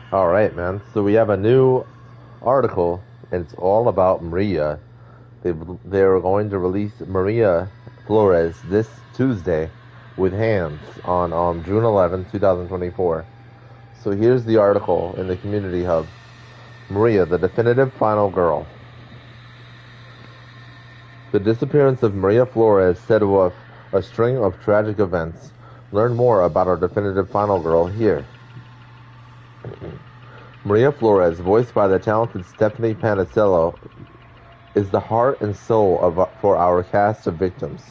All right, man. So we have a new article, and it's all about Maria. They're going to release Maria Flores this Tuesday with hands on June 11th, 2024. So here's the article in the Community Hub. Maria, the definitive final girl. The disappearance of Maria Flores set off a string of tragic events. Learn more about our definitive final girl here. Maria Flores, voiced by the talented Stephanie Panicello, is the heart and soul for our cast of victims.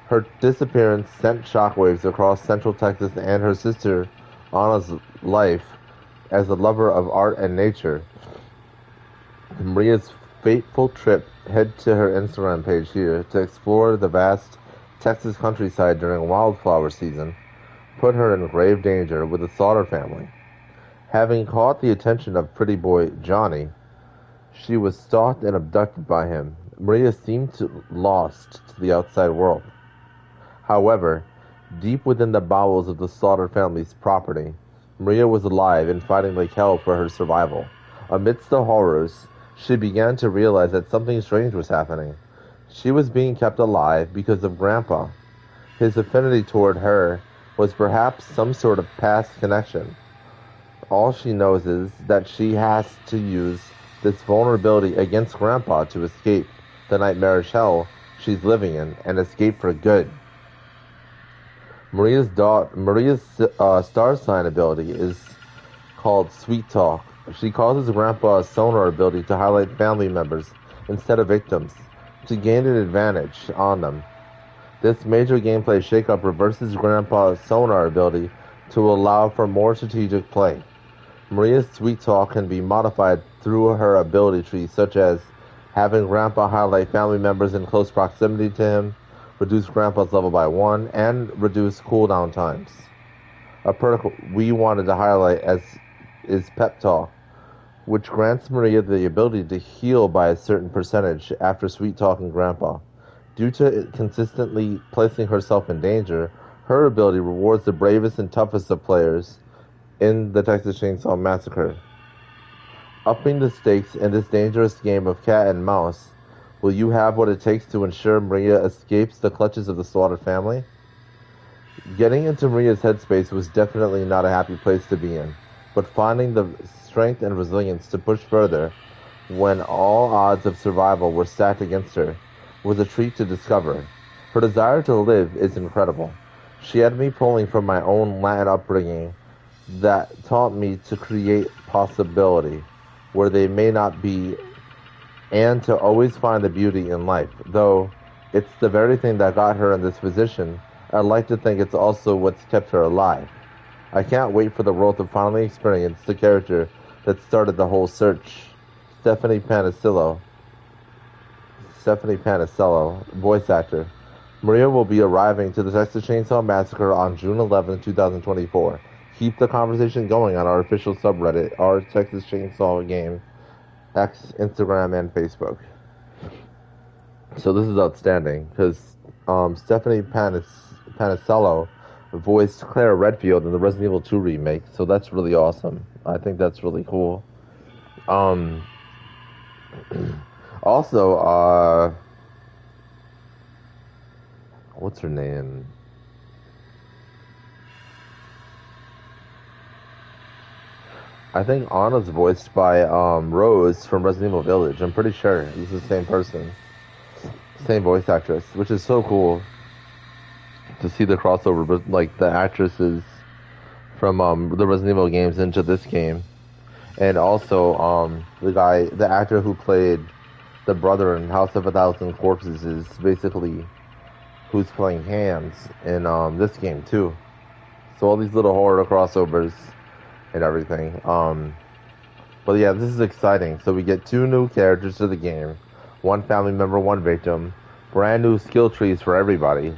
Her disappearance sent shockwaves across Central Texas and her sister Anna's life as a lover of art and nature. Maria's fateful trip, head to her Instagram page here to explore the vast Texas countryside during wildflower season, put her in grave danger with the Slaughter family. Having caught the attention of pretty boy Johnny, she was stalked and abducted by him. Maria seemed lost to the outside world. However, deep within the bowels of the Slaughter family's property, Maria was alive and fighting like hell for her survival. Amidst the horrors, she began to realize that something strange was happening. She was being kept alive because of Grandpa. His affinity toward her was perhaps some sort of past connection. All she knows is that she has to use this vulnerability against Grandpa to escape the nightmarish hell she's living in and escape for good. Maria's star sign ability is called Sweet Talk. She causes Grandpa a sonar ability to highlight family members instead of victims, to gain an advantage on them. This major gameplay shakeup reverses Grandpa's sonar ability to allow for more strategic play. Maria's Sweet Talk can be modified through her ability tree, such as having Grandpa highlight family members in close proximity to him, reduce Grandpa's level by 1, and reduce cooldown times. A perk we wanted to highlight is Pep Talk, which grants Maria the ability to heal by a certain percentage after sweet talking Grandpa. Due to consistently placing herself in danger, her ability rewards the bravest and toughest of players in the Texas Chainsaw Massacre. Upping the stakes in this dangerous game of cat and mouse, will you have what it takes to ensure Maria escapes the clutches of the Slaughter family? Getting into Maria's headspace was definitely not a happy place to be in, but finding the strength and resilience to push further when all odds of survival were stacked against her was a treat to discover. Her desire to live is incredible. She had me pulling from my own Latin upbringing that taught me to create possibility where they may not be, and to always find the beauty in life. Though it's the very thing that got her in this position, I'd like to think it's also what's kept her alive. I can't wait for the world to finally experience the character that started the whole search. Stephanie Panicello, voice actor. Maria will be arriving to the Texas Chainsaw Massacre on June 11th, 2024. Keep the conversation going on our official subreddit, our Texas Chainsaw Game, X, Instagram, and Facebook. So this is outstanding because Stephanie Panicello voiced Clara Redfield in the Resident Evil 2 remake, so that's really awesome. I think that's really cool. Also, what's her name? I think Anna's voiced by Rose from Resident Evil Village. I'm pretty sure this is the same person, same voice actress, which is so cool to see the crossover, but like the actresses from the Resident Evil games into this game, and also the actor who played the brother in House of a Thousand Corpses is basically who's playing Hans in this game too. So all these little horror crossovers and everything. But yeah, this is exciting. So we get 2 new characters to the game, 1 family member, 1 victim, brand new skill trees for everybody.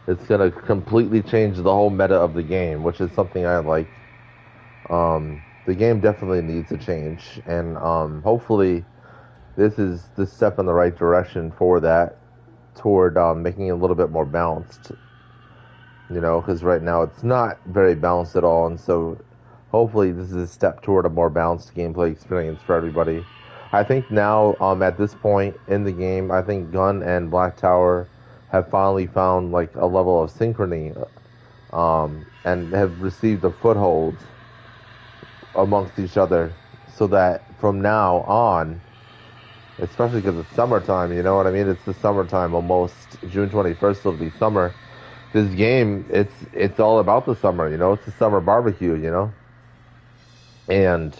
It's gonna completely change the whole meta of the game, which is something I like. The game definitely needs a change, and hopefully this is the step in the right direction for that, toward making it a little bit more balanced. You know, because right now it's not very balanced at all, and so hopefully this is a step toward a more balanced gameplay experience for everybody. I think now, at this point in the game, I think Gun and Black Tower have finally found like a level of synchrony, and have received a foothold amongst each other, so that from now on, especially because it's summertime, you know what I mean? It's the summertime almost. June 21st will be summer. This game, it's all about the summer, you know? It's the summer barbecue, you know? And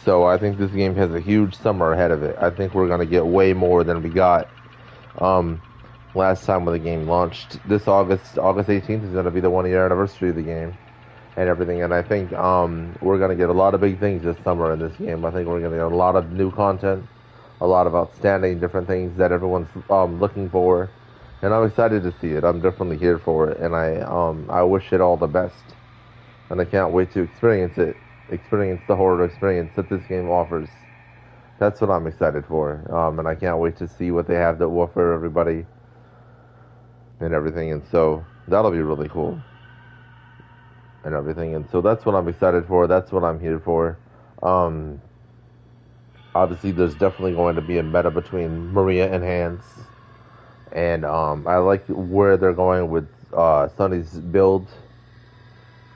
so I think this game has a huge summer ahead of it. I think we're going to get way more than we got um, last time when the game launched. This August 18th, is going to be the 1 year anniversary of the game and everything. And I think we're going to get a lot of big things this summer in this game. I think we're going to get a lot of new content, a lot of outstanding different things that everyone's looking for. And I'm excited to see it. I'm definitely here for it. And I wish it all the best. And I can't wait to experience it. Experience the horror experience that this game offers. That's what I'm excited for. And I can't wait to see what they have to offer everybody and everything. And so that'll be really cool. And everything. And so that's what I'm excited for. That's what I'm here for. Obviously, there's definitely going to be a meta between Maria and Hans. And I like where they're going with Sonny's build.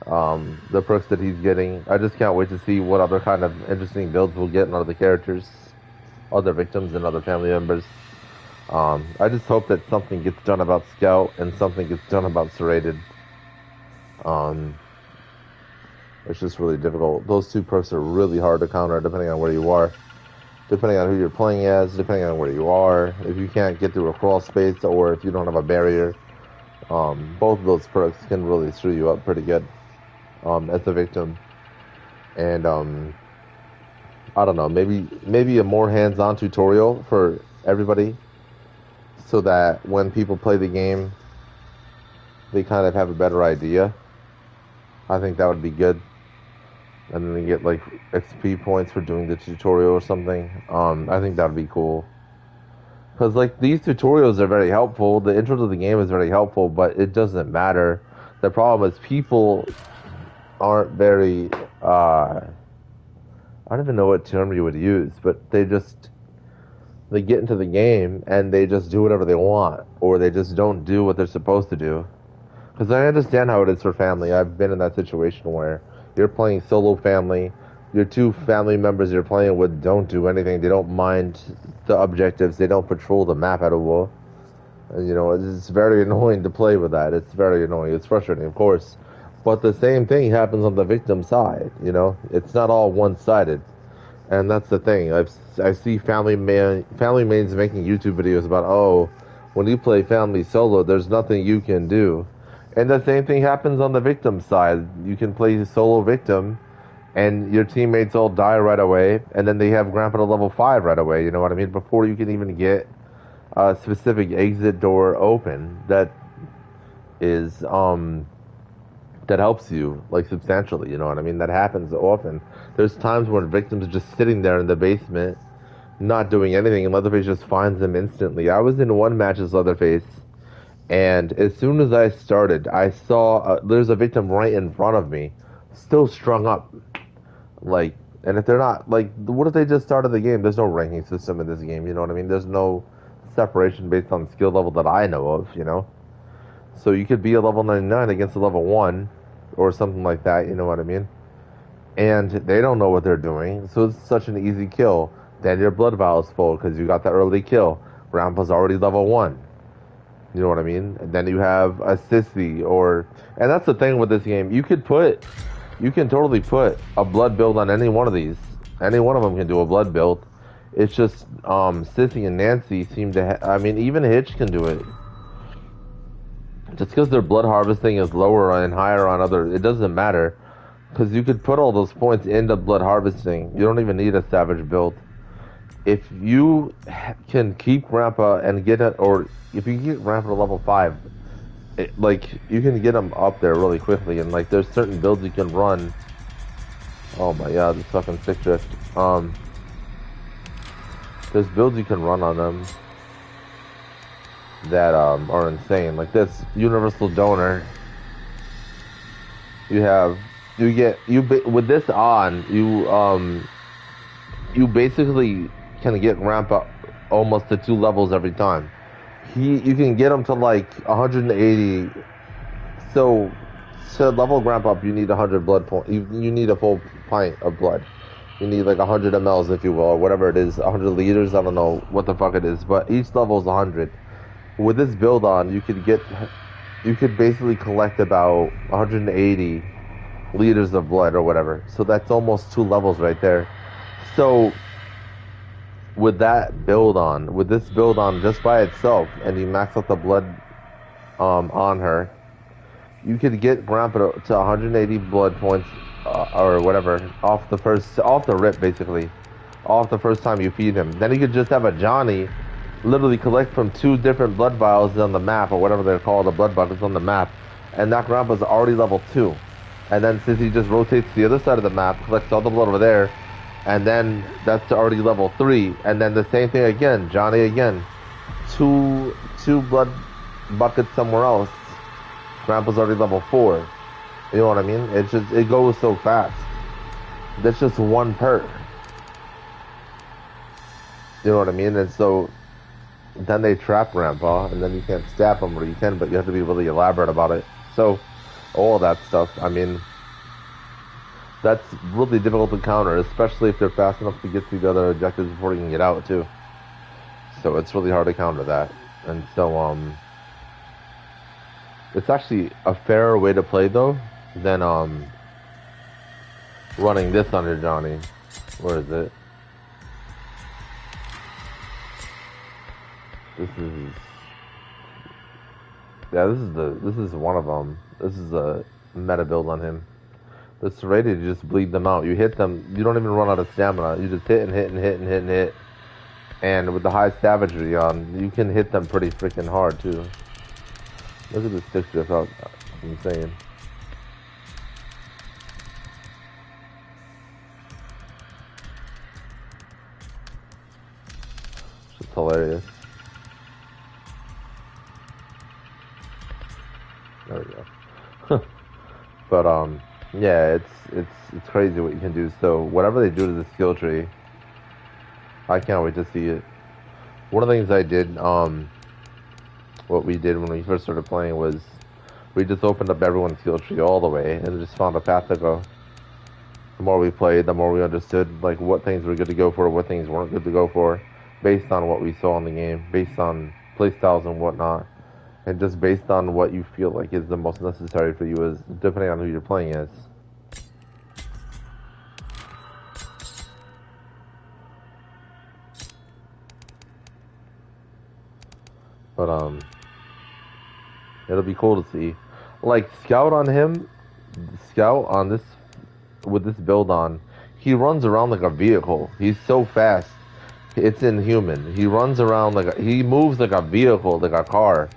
The perks that he's getting. I just can't wait to see what other kind of interesting builds we'll get in other characters, other victims, and other family members. I just hope that something gets done about Scout and something gets done about Serrated. It's just really difficult. Those two perks are really hard to counter depending on where you are. Depending on who you're playing as, depending on where you are. If you can't get through a crawl space or if you don't have a barrier, both of those perks can really screw you up pretty good. As a victim. And I don't know, maybe a more hands-on tutorial for everybody, so that when people play the game, they kind of have a better idea. I think that would be good. And then they get like XP points for doing the tutorial or something. I think that would be cool. Because like these tutorials are very helpful. The intro to the game is very helpful, but it doesn't matter. The problem is people aren't very, I don't even know what term you would use, but they get into the game and they just do whatever they want, or they just don't do what they're supposed to do. Because I understand how it is for family. I've been in that situation where you're playing solo family, your two family members you're playing with don't do anything, they don't mind the objectives, they don't patrol the map at all. And, you know, it's very annoying to play with that. It's very annoying. It's frustrating, of course. But the same thing happens on the victim side, you know? It's not all one-sided. And that's the thing. I see family mains making YouTube videos about, oh, when you play family solo, there's nothing you can do. And the same thing happens on the victim side. You can play solo victim, and your teammates all die right away, and then they have Grandpa to level 5 right away, you know what I mean? Before you can even get a specific exit door open that is, that helps you, like, substantially, you know what I mean? That happens often. There's times when victims are just sitting there in the basement, not doing anything, and Leatherface just finds them instantly. I was in one match as Leatherface, and as soon as I started, I saw, there's a victim right in front of me, still strung up. Like, and if they're not, like, what if they just started the game? There's no ranking system in this game, you know what I mean? There's no separation based on skill level that I know of, you know? So you could be a level 99 against a level 1 or something like that, you know what I mean? And they don't know what they're doing, so it's such an easy kill. Then your blood vial is full because you got the early kill. Grandpa's already level 1. You know what I mean? And then you have a sissy and that's the thing with this game. You can totally put a blood build on any one of these. Any one of them can do a blood build. It's just, Sissy and Nancy seem to I mean, even Hitch can do it. Just because their blood harvesting is lower and higher on other, it doesn't matter. Because you could put all those points into blood harvesting. You don't even need a savage build. If you can keep Grandpa and get it, or if you get Grandpa to level 5, like, you can get him up there really quickly. And, like, there's certain builds you can run. Oh my god, this fucking stick drift. There's builds you can run on them that are insane. Like this universal donor, you have with this on, you basically can get Grandpa almost to 2 levels every time. You can get him to like 180. So to level Grandpa up, you need 100 blood point. You need a full pint of blood. You need like 100 mLs, if you will, or whatever it is, 100 liters. I don't know what the fuck it is, but each level is 100. With this build on, you could basically collect about 180 liters of blood or whatever. So that's almost 2 levels right there. So with this build on just by itself, and you max out the blood on her, you could get Grandpa to 180 blood points or whatever off the rip, basically, off the first time you feed him. Then you could just have a Johnny literally collect from 2 different blood vials on the map, or whatever they're called, the blood buckets on the map, and that Grandpa's already level 2. And then since he just rotates to the other side of the map, collects all the blood over there, and then that's already level 3. And then the same thing again, Johnny again, two blood buckets somewhere else. Grandpa's already level 4. You know what I mean? It goes so fast. That's just one perk. You know what I mean? And so then they trap Grandpa, and then you can't stab him, or you can, but you have to be really elaborate about it. So all that stuff, I mean, that's really difficult to counter, especially if they're fast enough to get to the other objectives before you can get out too. So it's really hard to counter that. And so it's actually a fairer way to play though than running this under Johnny. Where is it? This is one of them. This is a meta build on him. It's ready to just bleed them out. You hit them, you don't even run out of stamina. You just hit and hit and hit and hit and hit. And with the high savagery on, you can hit them pretty freaking hard too. Look at the stick shift out. It's insane. It's just hilarious. There we go. But yeah, it's crazy what you can do. So whatever they do to the skill tree, I can't wait to see it. One of the things I did, what we did when we first started playing was we just opened up everyone's skill tree all the way and just found a path to go. The more we played, the more we understood like what things were good to go for, what things weren't good to go for, based on what we saw in the game, based on playstyles and whatnot. And just based on what you feel like is the most necessary for you, is depending on who you're playing as. But it'll be cool to see. Like Scout on him, Scout on this with this build on, he runs around like a vehicle. He's so fast, it's inhuman. He runs around he moves like a vehicle, like a car.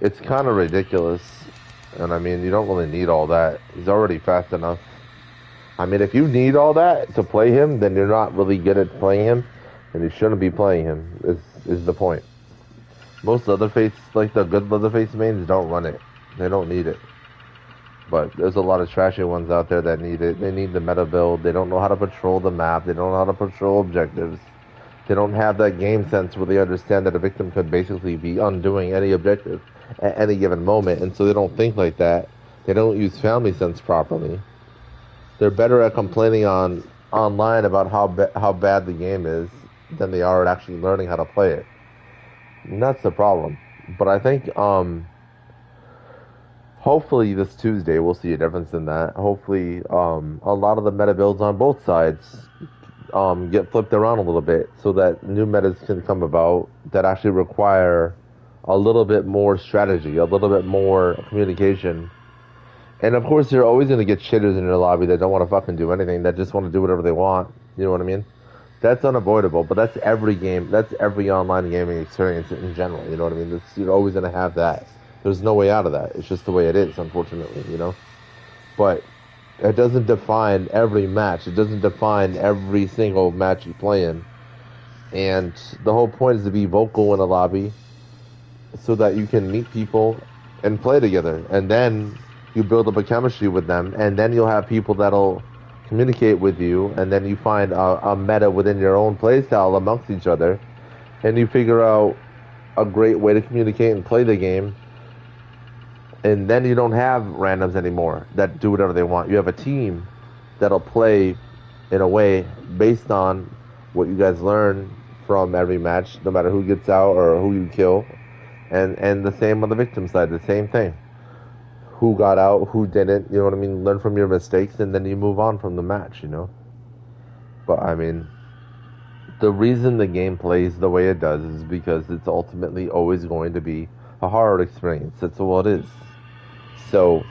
It's kind of ridiculous, and I mean, you don't really need all that. He's already fast enough. I mean, if you need all that to play him, then you're not really good at playing him, and you shouldn't be playing him, is the point. Most Leatherface, like the good Leatherface mains, don't run it. They don't need it. But there's a lot of trashy ones out there that need it. They need the meta build. They don't know how to patrol the map. They don't know how to patrol objectives. They don't have that game sense where they understand that a victim could basically be undoing any objective at any given moment, and so they don't think like that. They don't use family sense properly. They're better at complaining online about how bad the game is than they are at actually learning how to play it. And that's the problem. But I think hopefully this Tuesday we'll see a difference in that. Hopefully a lot of the meta builds on both sides get flipped around a little bit so that new metas can come about that actually require a little bit more strategy, a little bit more communication. And of course, you're always going to get shitters in your lobby that don't want to fucking do anything, that just want to do whatever they want. You know what I mean? That's unavoidable, but that's every game, that's every online gaming experience in general. You know what I mean? You're always going to have that. There's no way out of that. It's just the way it is, unfortunately, you know? But it doesn't define every match. It doesn't define every single match you play in. And the whole point is to be vocal in a lobby so that you can meet people and play together. And then You build up a chemistry with them, and then you'll have people that'll communicate with you, and then you find a meta within your own playstyle amongst each other, and you figure out a great way to communicate and play the game. And then you don't have randoms anymore that do whatever they want. You have a team that'll play in a way based on what you guys learn from every match, no matter who gets out or who you kill. And the same on the victim side, the same thing. Who got out, who didn't, you know what I mean? Learn from your mistakes, and then you move on from the match, you know? But, I mean, the reason the game plays the way it does is because it's ultimately always going to be a horror experience. That's all it is. So,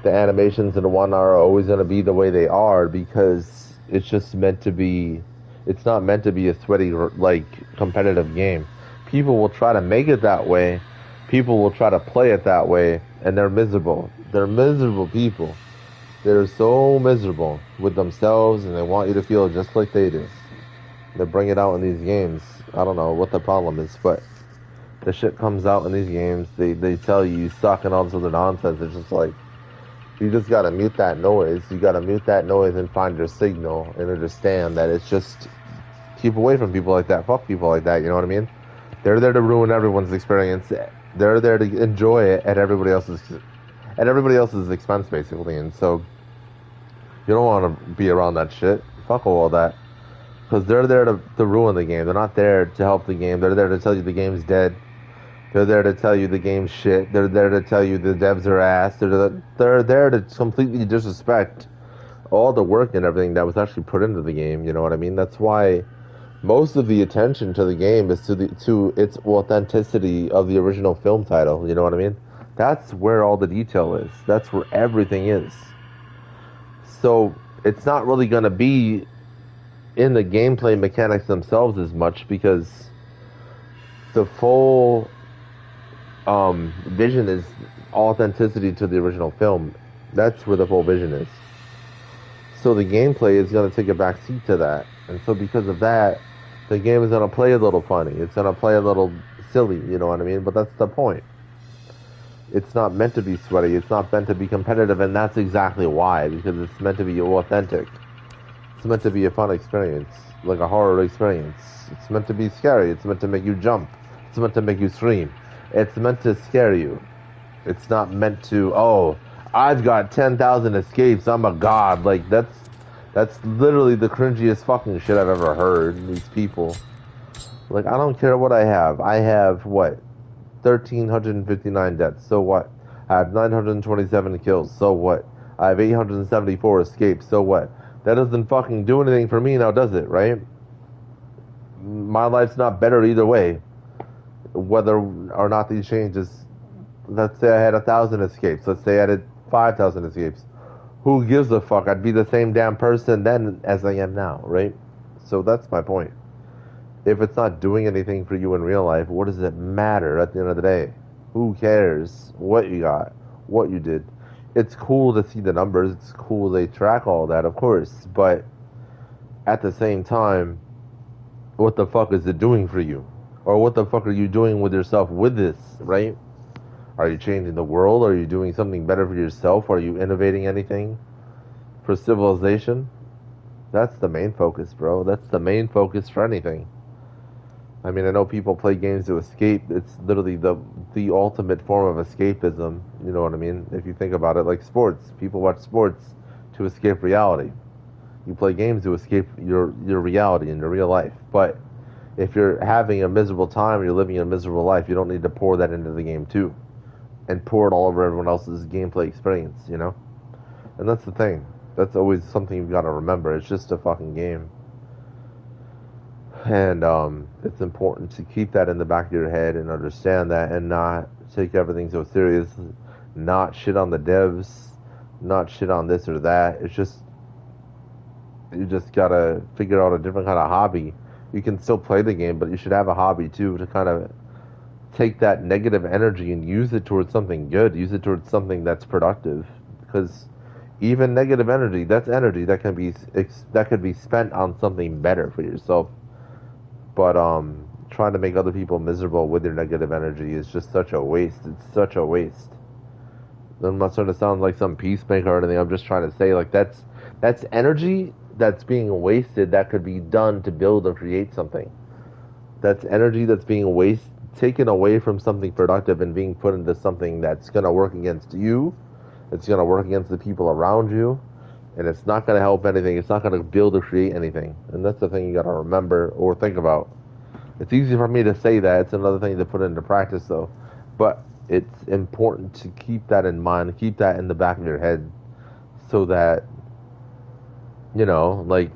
the animations and whatnot are always going to be the way they are because it's just meant to be, it's not meant to be a sweaty, like, competitive game. People will try to make it that way. People will try to play it that way, and they're miserable. They're miserable people. They're so miserable with themselves, and they want you to feel just like they do. They bring it out in these games. I don't know what the problem is, but the shit comes out in these games. They tell you suck and all this other nonsense. It's just like, you just gotta mute that noise. You gotta mute that noise and find your signal and understand that it's just, keep away from people like that. Fuck people like that, you know what I mean? They're there to ruin everyone's experience. They're there to enjoy it at everybody else's expense, basically. And so, you don't want to be around that shit. Fuck all that. Because they're there to ruin the game. They're not there to help the game. They're there to tell you the game's dead. They're there to tell you the game's shit. They're there to tell you the devs are ass. They're there to completely disrespect all the work and everything that was actually put into the game. You know what I mean? That's why most of the attention to the game is to its authenticity of the original film title. You know what I mean? That's where all the detail is. That's where everything is. So it's not really going to be in the gameplay mechanics themselves as much because the full vision is authenticity to the original film. That's where the full vision is. So the gameplay is going to take a back seat to that. And so because of that, the game is going to play a little funny. It's going to play a little silly, you know what I mean? But that's the point. It's not meant to be sweaty. It's not meant to be competitive, and that's exactly why, because it's meant to be authentic. It's meant to be a fun experience, like a horror experience. It's meant to be scary. It's meant to make you jump. It's meant to make you scream. It's meant to scare you. It's not meant to, oh, I've got 10,000 escapes, I'm a god. Like, that's literally the cringiest fucking shit I've ever heard. These people. Like, I don't care what I have. I have, what? 1,359 deaths. So what? I have 927 kills. So what? I have 874 escapes. So what? That doesn't fucking do anything for me now, does it? Right? My life's not better either way. Whether or not these changes. Let's say I had 1,000 escapes. Let's say I had 5,000 escapes. Who gives a fuck? I'd be the same damn person then as I am now, right? So that's my point. If it's not doing anything for you in real life, what does it matter at the end of the day? Who cares what you got, what you did? It's cool to see the numbers. It's cool they track all that, of course. But at the same time, what the fuck is it doing for you? Or what the fuck are you doing with yourself with this, right? Are you changing the world? Are you doing something better for yourself? Are you innovating anything for civilization? That's the main focus, bro. That's the main focus for anything. I mean, I know people play games to escape. It's literally the ultimate form of escapism. You know what I mean? If you think about it, like sports. People watch sports to escape reality. You play games to escape your reality and your real life. But if you're having a miserable time or you're living a miserable life, you don't need to pour that into the game too. And pour it all over everyone else's gameplay experience, you know? And that's the thing. That's always something you've got to remember. It's just a fucking game. And it's important to keep that in the back of your head and understand that and not take everything so serious. Not shit on the devs. Not shit on this or that. It's just, you just got to figure out a different kind of hobby. You can still play the game, but you should have a hobby too to kind of take that negative energy and use it towards something good. Use it towards something that's productive. Because even negative energy, that's energy that can be spent on something better for yourself. But trying to make other people miserable with your negative energy is just such a waste. It's such a waste. I'm not trying to sound like some peacemaker or anything. I'm just trying to say like that's energy that's being wasted that could be done to build or create something. That's energy that's being taken away from something productive and being put into something that's gonna work against you. It's gonna work against the people around you, and it's not gonna help anything. It's not gonna build or create anything. And that's the thing you gotta remember or think about. It's easy for me to say that. It's another thing to put into practice, though. But it's important to keep that in mind, keep that in the back of your head, so that like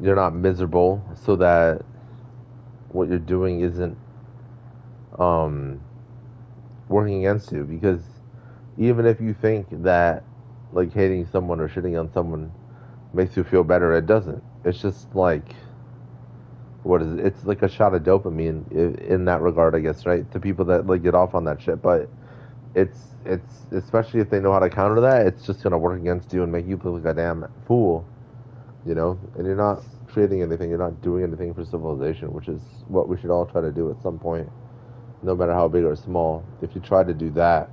you're not miserable, so that what you're doing isn't um, working against you. Because even if you think that like hating someone or shitting on someone makes you feel better, it doesn't. It's just like what is it? It's like a shot of dopamine in that regard, I guess, right? To people that like get off on that shit, but it's especially if they know how to counter that, it's just gonna work against you and make you feel like a damn fool, And you're not creating anything, you're not doing anything for civilization, which is what we should all try to do at some point, no matter how big or small. If you try to do that,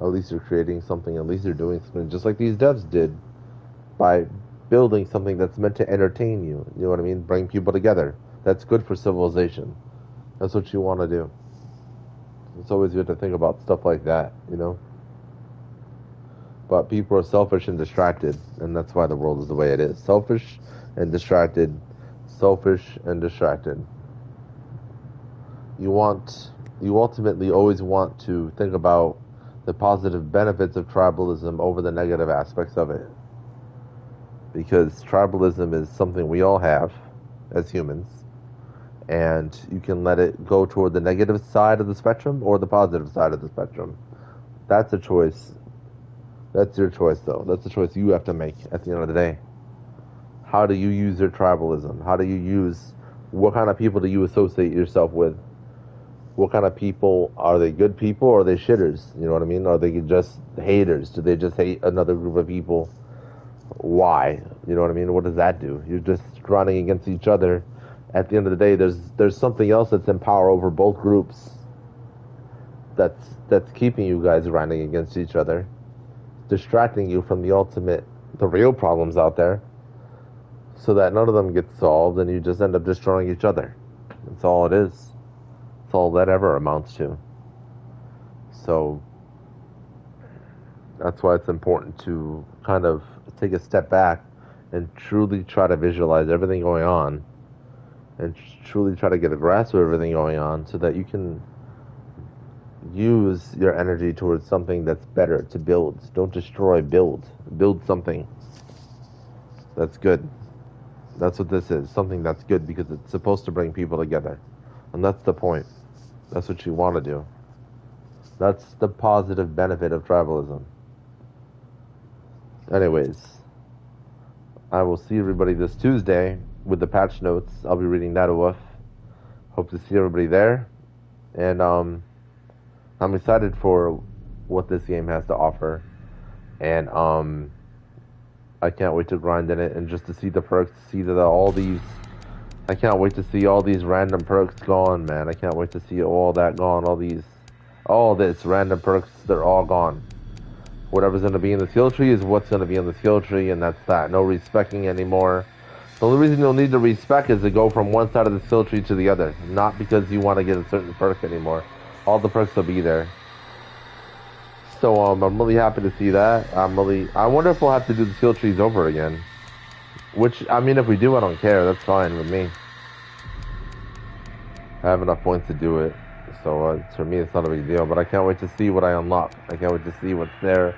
at least you're creating something, at least you're doing something, just like these devs did by building something that's meant to entertain you. You know what I mean? Bring people together. That's good for civilization. That's what you want to do. It's always good to think about stuff like that. But people are selfish and distracted, and that's why the world is the way it is. Selfish and distracted. Selfish and distracted. You ultimately always want to think about the positive benefits of tribalism over the negative aspects of it. Because tribalism is something we all have as humans, and you can let it go toward the negative side of the spectrum or the positive side of the spectrum. That's a choice. That's your choice, though. That's the choice you have to make at the end of the day. How do you use your tribalism? What kind of people do you associate yourself with? What kind of people, are they good people or are they shitters? You know what I mean? Are they just haters? Do they just hate another group of people? Why? You know what I mean? What does that do? You're just running against each other. At the end of the day, there's something else that's in power over both groups. That's keeping you guys running against each other, distracting you from the real problems out there, so that none of them get solved, and you just end up destroying each other. That's all it is. That's all that ever amounts to. So that's why it's important to kind of take a step back and truly try to visualize everything going on and truly try to get a grasp of everything going on, so that you can use your energy towards something that's better to build. Don't destroy, build. Build something that's good. That's what this is. Something that's good, because it's supposed to bring people together. And that's the point. That's what you want to do. That's the positive benefit of tribalism. Anyways, I will see everybody this Tuesday with the patch notes. I'll be reading that off. Hope to see everybody there. And I'm excited for what this game has to offer. And I can't wait to grind in it and just to see the perks, to see that I can't wait to see all these random perks gone, man. I can't wait to see all that gone, all this random perks, they're all gone. Whatever's going to be in the skill tree is what's going to be in the skill tree, and that's that. No respecking anymore. The only reason you'll need to respec is to go from one side of the skill tree to the other, not because you want to get a certain perk anymore. All the perks will be there. So I'm really happy to see that. I wonder if we'll have to do the skill trees over again. Which, I mean, if we do, I don't care. That's fine with me. I have enough points to do it. So for me, it's not a big deal. But I can't wait to see what I unlock. I can't wait to see what's there,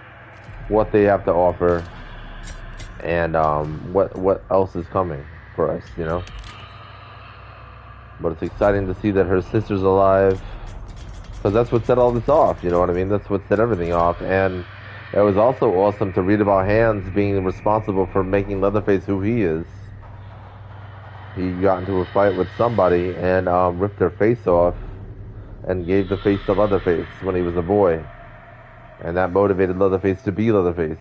what they have to offer, and what else is coming for us, But it's exciting to see that her sister's alive. Because that's what set all this off, you know what I mean? That's what set everything off. And it was also awesome to read about Hans being responsible for making Leatherface who he is. He got into a fight with somebody and ripped their face off and gave the face to Leatherface when he was a boy. And that motivated Leatherface to be Leatherface.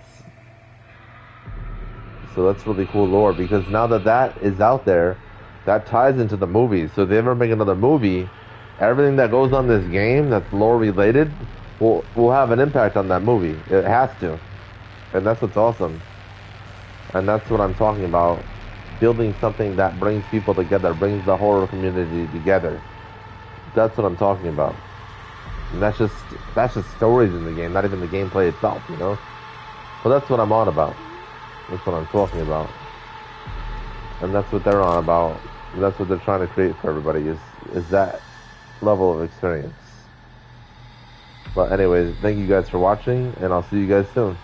So that's really cool lore, because now that is out there, that ties into the movie. So if they ever make another movie, everything that goes on this game that's lore related will have an impact on that movie. It has to, and that's what's awesome. And that's what I'm talking about. Building something that brings people together, brings the horror community together. That's what I'm talking about. And that's just stories in the game, not even the gameplay itself, you know? But that's what I'm on about. That's what I'm talking about. And that's what they're on about. And that's what they're trying to create for everybody is that level of experience. But anyways, thank you guys for watching, and I'll see you guys soon.